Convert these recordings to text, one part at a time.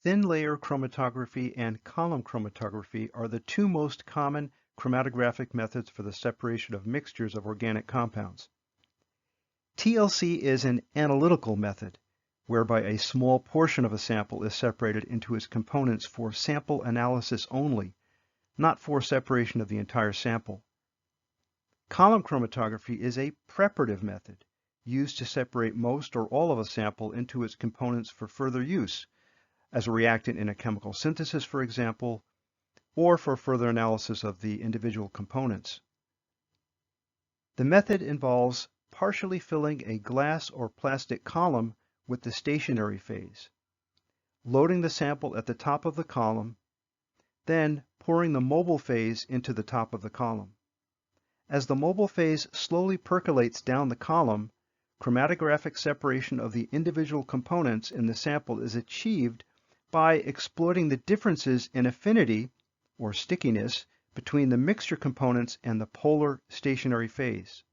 Thin layer chromatography and column chromatography are the two most common chromatographic methods for the separation of mixtures of organic compounds. TLC is an analytical method, whereby a small portion of a sample is separated into its components for sample analysis only, not for separation of the entire sample. Column chromatography is a preparative method, used to separate most or all of a sample into its components for further use, as a reactant in a chemical synthesis, for example, or for further analysis of the individual components. The method involves partially filling a glass or plastic column with the stationary phase, loading the sample at the top of the column, then pouring the mobile phase into the top of the column. As the mobile phase slowly percolates down the column, chromatographic separation of the individual components in the sample is achieved by exploiting the differences in affinity, or stickiness, between the mixture components and the polar stationary phase.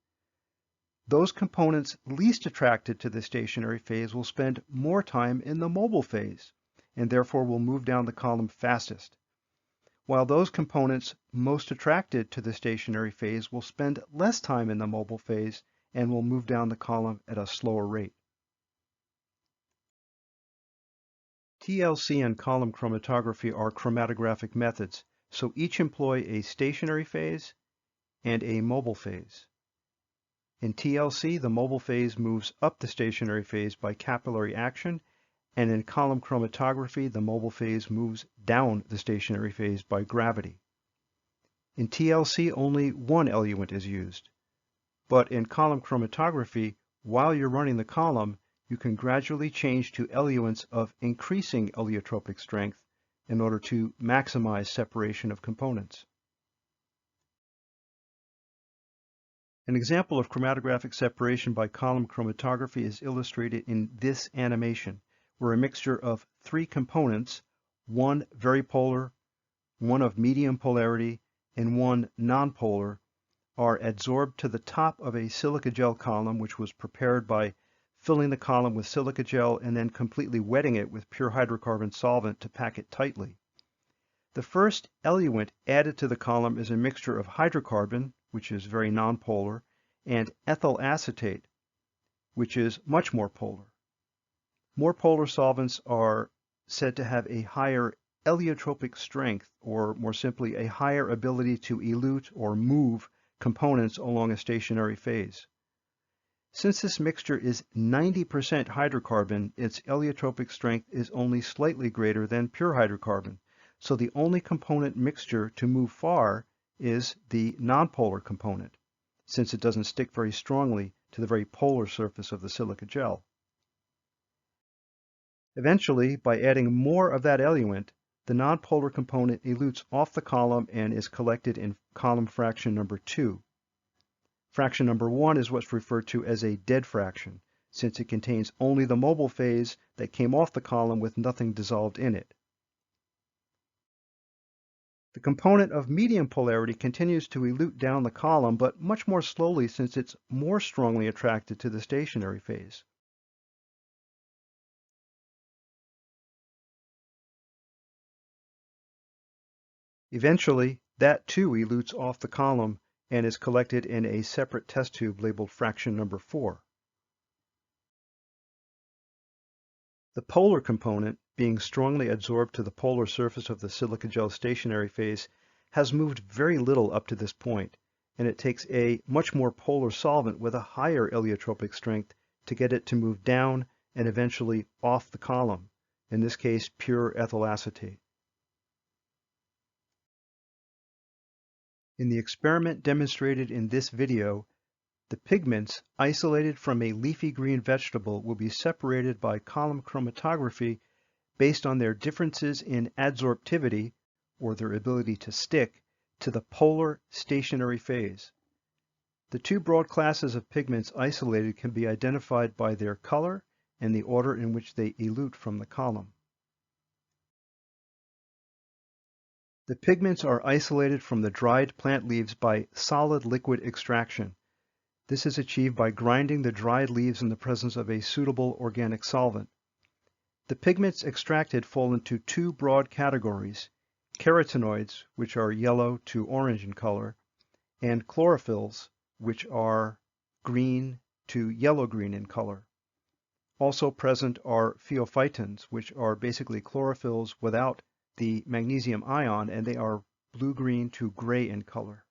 Those components least attracted to the stationary phase will spend more time in the mobile phase, and therefore will move down the column fastest, while those components most attracted to the stationary phase will spend less time in the mobile phase and will move down the column at a slower rate. TLC and column chromatography are chromatographic methods, so each employ a stationary phase and a mobile phase. In TLC, the mobile phase moves up the stationary phase by capillary action, and in column chromatography, the mobile phase moves down the stationary phase by gravity. In TLC, only one eluent is used, but in column chromatography, while you're running the column, you can gradually change to eluents of increasing eleotropic strength in order to maximize separation of components. An example of chromatographic separation by column chromatography is illustrated in this animation, where a mixture of three components, one very polar, one of medium polarity, and one nonpolar, are adsorbed to the top of a silica gel column, which was prepared by filling the column with silica gel and then completely wetting it with pure hydrocarbon solvent to pack it tightly. The first eluent added to the column is a mixture of hydrocarbon, which is very nonpolar, and ethyl acetate, which is much more polar. More polar solvents are said to have a higher eleotropic strength, or more simply, a higher ability to elute or move components along a stationary phase. Since this mixture is 90% hydrocarbon, its eleotropic strength is only slightly greater than pure hydrocarbon, so the only component mixture to move far is the nonpolar component, since it doesn't stick very strongly to the very polar surface of the silica gel. Eventually, by adding more of that eluent, the nonpolar component elutes off the column and is collected in column fraction number 2. Fraction number 1 is what's referred to as a dead fraction, since it contains only the mobile phase that came off the column with nothing dissolved in it. The component of medium polarity continues to elute down the column, but much more slowly since it's more strongly attracted to the stationary phase. Eventually, that too elutes off the column and is collected in a separate test tube labeled fraction number 4. The polar component, being strongly adsorbed to the polar surface of the silica gel stationary phase, has moved very little up to this point, and it takes a much more polar solvent with a higher eleotropic strength to get it to move down and eventually off the column, in this case pure ethyl acetate. In the experiment demonstrated in this video, the pigments isolated from a leafy green vegetable will be separated by column chromatography based on their differences in adsorptivity, or their ability to stick, to the polar stationary phase. The two broad classes of pigments isolated can be identified by their color and the order in which they elute from the column. The pigments are isolated from the dried plant leaves by solid liquid extraction. This is achieved by grinding the dried leaves in the presence of a suitable organic solvent. The pigments extracted fall into two broad categories: carotenoids, which are yellow to orange in color, and chlorophylls, which are green to yellow-green in color. Also present are pheophytins, which are basically chlorophylls without the magnesium ion, and they are blue-green to gray in color.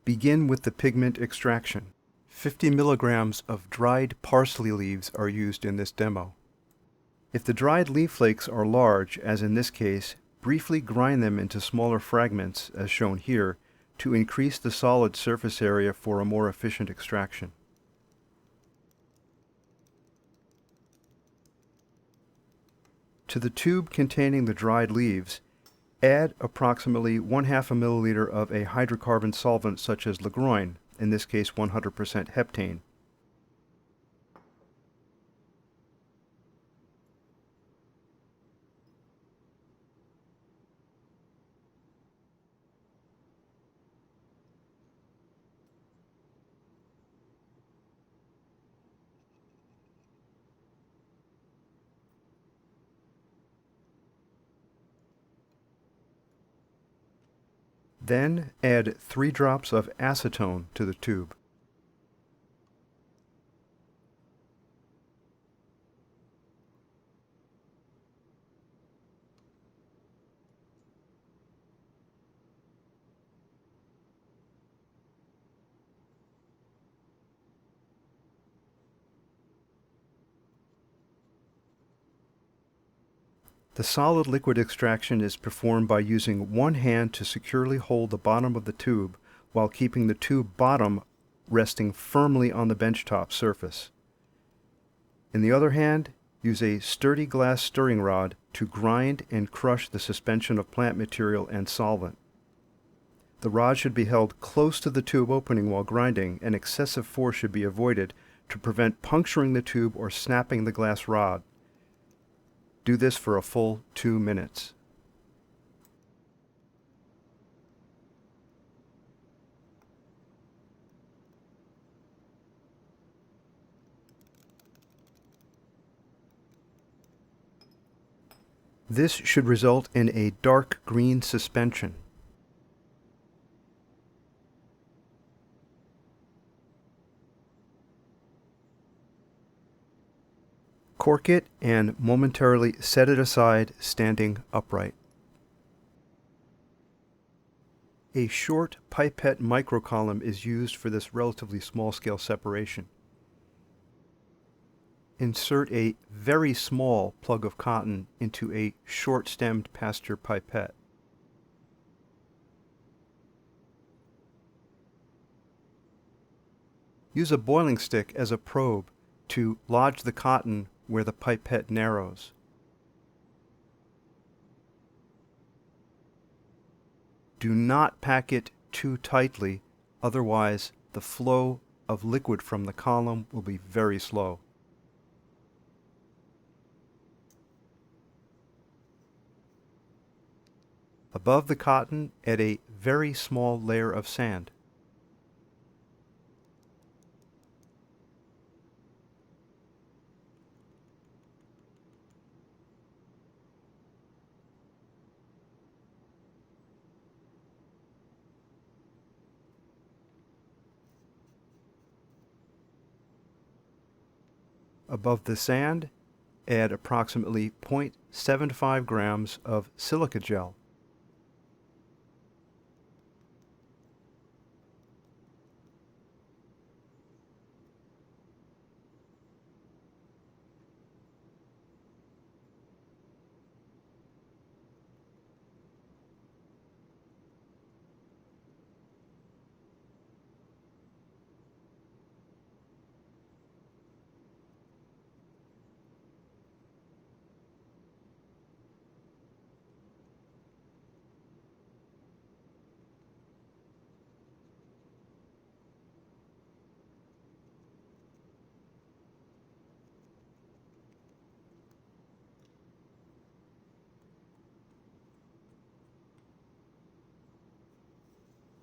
Begin with the pigment extraction. 50 milligrams of dried parsley leaves are used in this demo. If the dried leaf flakes are large, as in this case, briefly grind them into smaller fragments, as shown here, to increase the solid surface area for a more efficient extraction. To the tube containing the dried leaves, add approximately 1/2 milliliter of a hydrocarbon solvent such as Lagroin, in this case 100% heptane. Then add 3 drops of acetone to the tube. The solid liquid extraction is performed by using one hand to securely hold the bottom of the tube while keeping the tube bottom resting firmly on the benchtop surface. In the other hand, use a sturdy glass stirring rod to grind and crush the suspension of plant material and solvent. The rod should be held close to the tube opening while grinding, and excessive force should be avoided to prevent puncturing the tube or snapping the glass rod. Do this for a full 2 minutes. This should result in a dark green suspension. Cork it and momentarily set it aside standing upright. A short pipette microcolumn is used for this relatively small-scale separation. Insert a very small plug of cotton into a short-stemmed pasture pipette. Use a boiling stick as a probe to lodge the cotton where the pipette narrows. Do not pack it too tightly, otherwise the flow of liquid from the column will be very slow. Above the cotton, add a very small layer of sand. Above the sand, add approximately 0.75 grams of silica gel.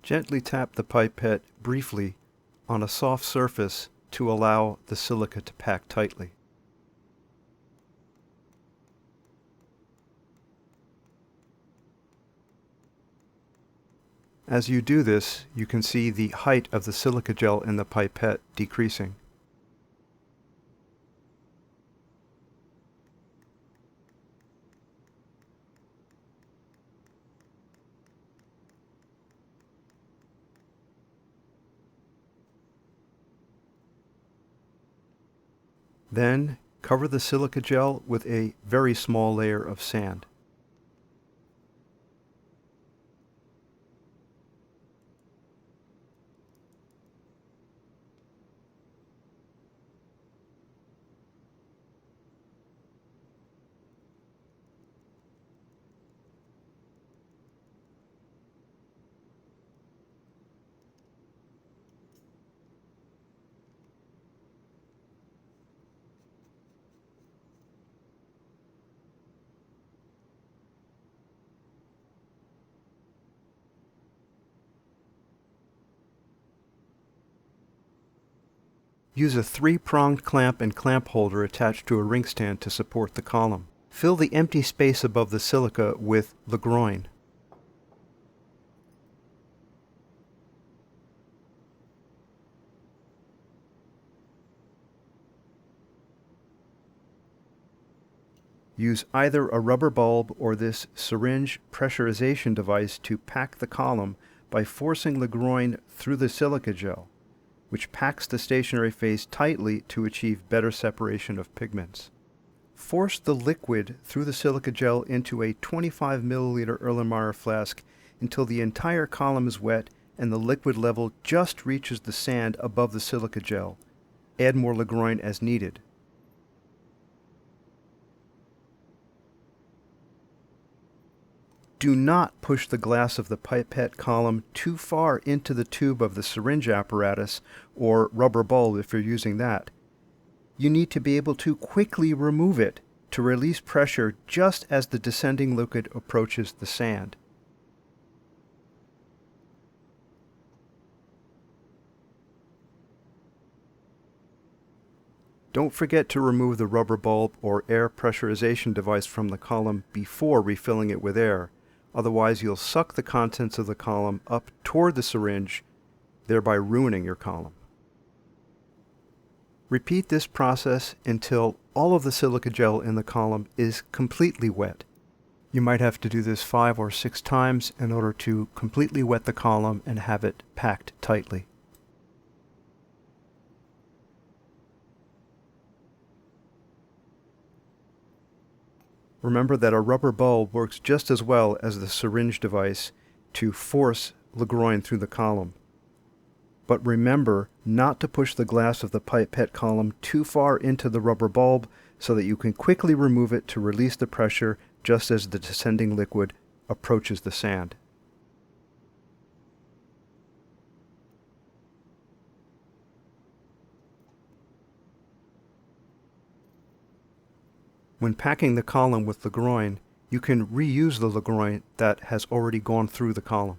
Gently tap the pipette briefly on a soft surface to allow the silica to pack tightly. As you do this, you can see the height of the silica gel in the pipette decreasing. Then cover the silica gel with a very small layer of sand. Use a 3-pronged clamp and clamp holder attached to a ring stand to support the column. Fill the empty space above the silica with Legroin. Use either a rubber bulb or this syringe pressurization device to pack the column by forcing Legroin through the silica gel, which packs the stationary phase tightly to achieve better separation of pigments. Force the liquid through the silica gel into a 25 milliliter Erlenmeyer flask until the entire column is wet and the liquid level just reaches the sand above the silica gel. Add more Legroin as needed. Do not push the glass of the pipette column too far into the tube of the syringe apparatus or rubber bulb if you're using that. You need to be able to quickly remove it to release pressure just as the descending liquid approaches the sand. Don't forget to remove the rubber bulb or air pressurization device from the column before refilling it with air. Otherwise, you'll suck the contents of the column up toward the syringe, thereby ruining your column. Repeat this process until all of the silica gel in the column is completely wet. You might have to do this 5 or 6 times in order to completely wet the column and have it packed tightly. Remember that a rubber bulb works just as well as the syringe device to force Legroin through the column. But remember not to push the glass of the pipette column too far into the rubber bulb so that you can quickly remove it to release the pressure just as the descending liquid approaches the sand. When packing the column with Legroin, you can reuse the Legroin that has already gone through the column.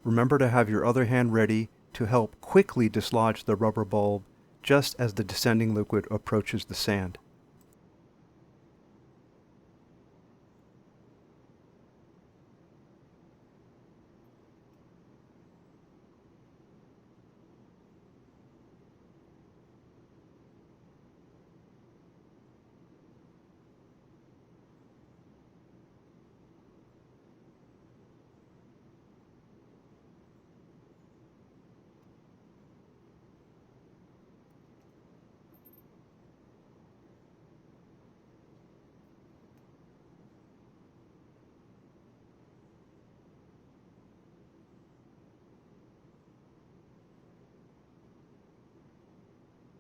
Remember to have your other hand ready to help quickly dislodge the rubber bulb just as the descending liquid approaches the sand.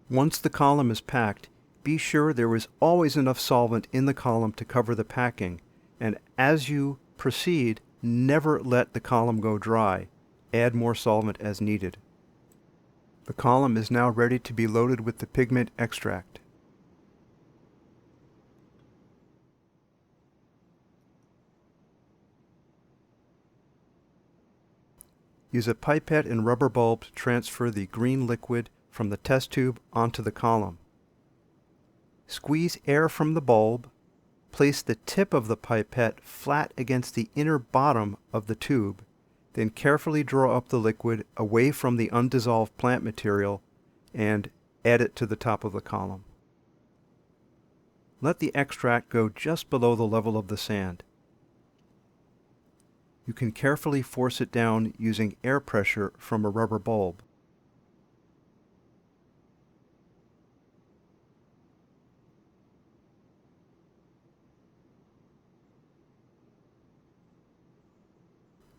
Once the column is packed, be sure there is always enough solvent in the column to cover the packing, and as you proceed, never let the column go dry. Add more solvent as needed. The column is now ready to be loaded with the pigment extract. Use a pipette and rubber bulb to transfer the green liquid from the test tube onto the column. Squeeze air from the bulb. Place the tip of the pipette flat against the inner bottom of the tube, then carefully draw up the liquid away from the undissolved plant material and add it to the top of the column. Let the extract go just below the level of the sand. You can carefully force it down using air pressure from a rubber bulb.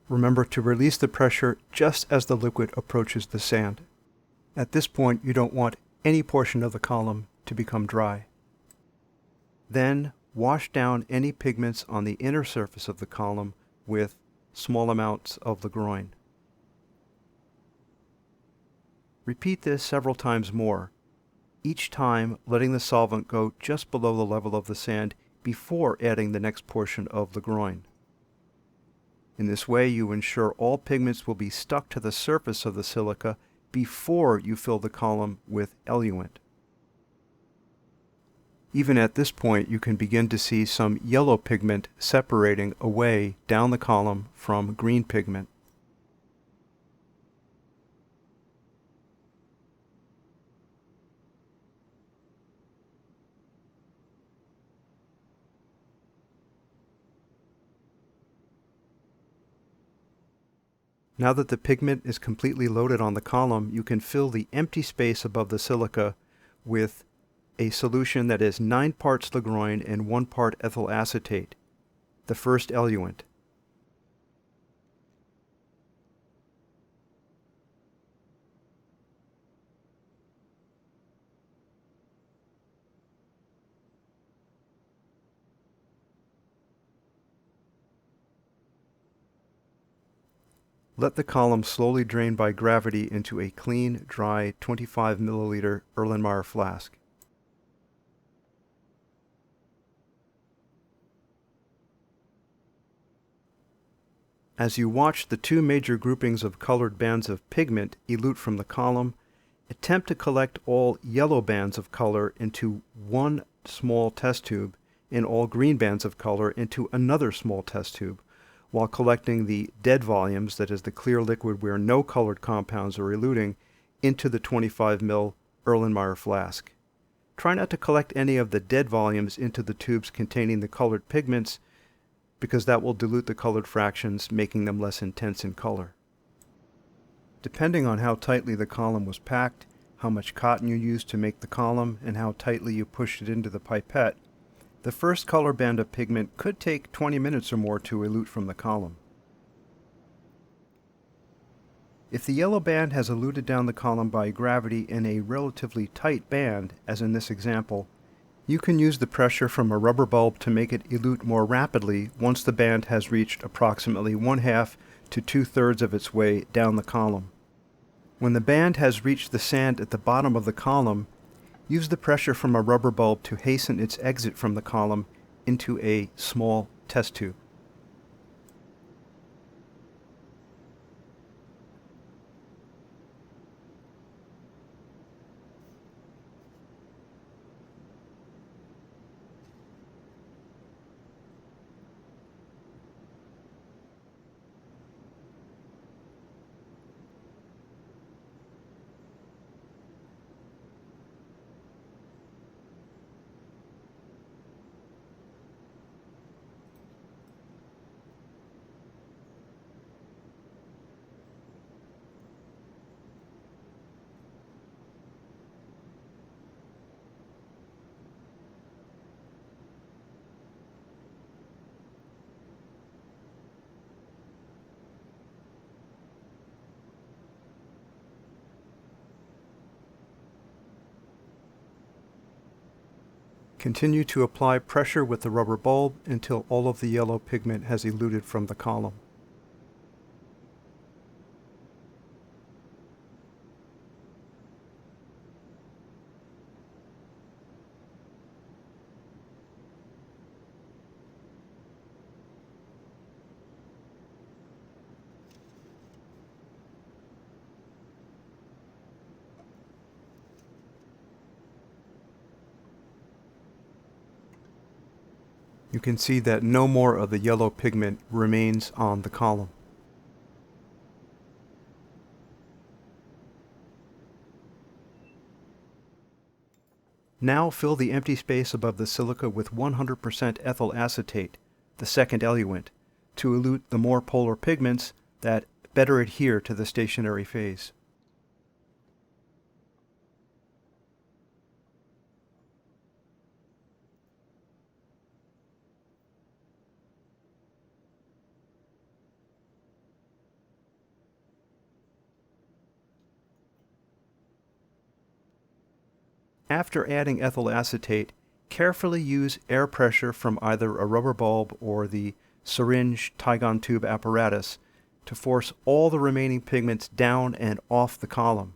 Remember to release the pressure just as the liquid approaches the sand. At this point, you don't want any portion of the column to become dry. Then, wash down any pigments on the inner surface of the column with small amounts of the groin. Repeat this several times more, each time letting the solvent go just below the level of the sand before adding the next portion of the groin. In this way, you ensure all pigments will be stuck to the surface of the silica before you fill the column with eluent. Even at this point, you can begin to see some yellow pigment separating away down the column from green pigment. Now that the pigment is completely loaded on the column, you can fill the empty space above the silica with a solution that is 9 parts Lagroin and 1 part ethyl acetate, the first eluent. Let the column slowly drain by gravity into a clean, dry 25 milliliter Erlenmeyer flask. As you watch the two major groupings of colored bands of pigment elute from the column, attempt to collect all yellow bands of color into one small test tube and all green bands of color into another small test tube, while collecting the dead volumes, that is the clear liquid where no colored compounds are eluting, into the 25 ml Erlenmeyer flask. Try not to collect any of the dead volumes into the tubes containing the colored pigments, because that will dilute the colored fractions, making them less intense in color. Depending on how tightly the column was packed, how much cotton you used to make the column, and how tightly you pushed it into the pipette, the first color band of pigment could take 20 minutes or more to elute from the column. If the yellow band has eluted down the column by gravity in a relatively tight band, as in this example, you can use the pressure from a rubber bulb to make it elute more rapidly once the band has reached approximately 1/2 to 2/3 of its way down the column. When the band has reached the sand at the bottom of the column, use the pressure from a rubber bulb to hasten its exit from the column into a small test tube. Continue to apply pressure with the rubber bulb until all of the yellow pigment has eluted from the column. You can see that no more of the yellow pigment remains on the column. Now fill the empty space above the silica with 100% ethyl acetate, the second eluent, to elute the more polar pigments that better adhere to the stationary phase. After adding ethyl acetate, carefully use air pressure from either a rubber bulb or the syringe Tygon tube apparatus to force all the remaining pigments down and off the column.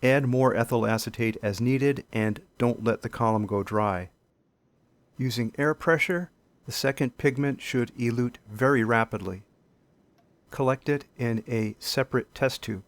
Add more ethyl acetate as needed and don't let the column go dry. Using air pressure, the second pigment should elute very rapidly. Collect it in a separate test tube.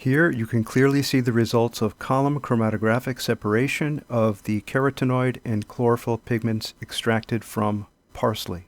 Here you can clearly see the results of column chromatographic separation of the carotenoid and chlorophyll pigments extracted from parsley.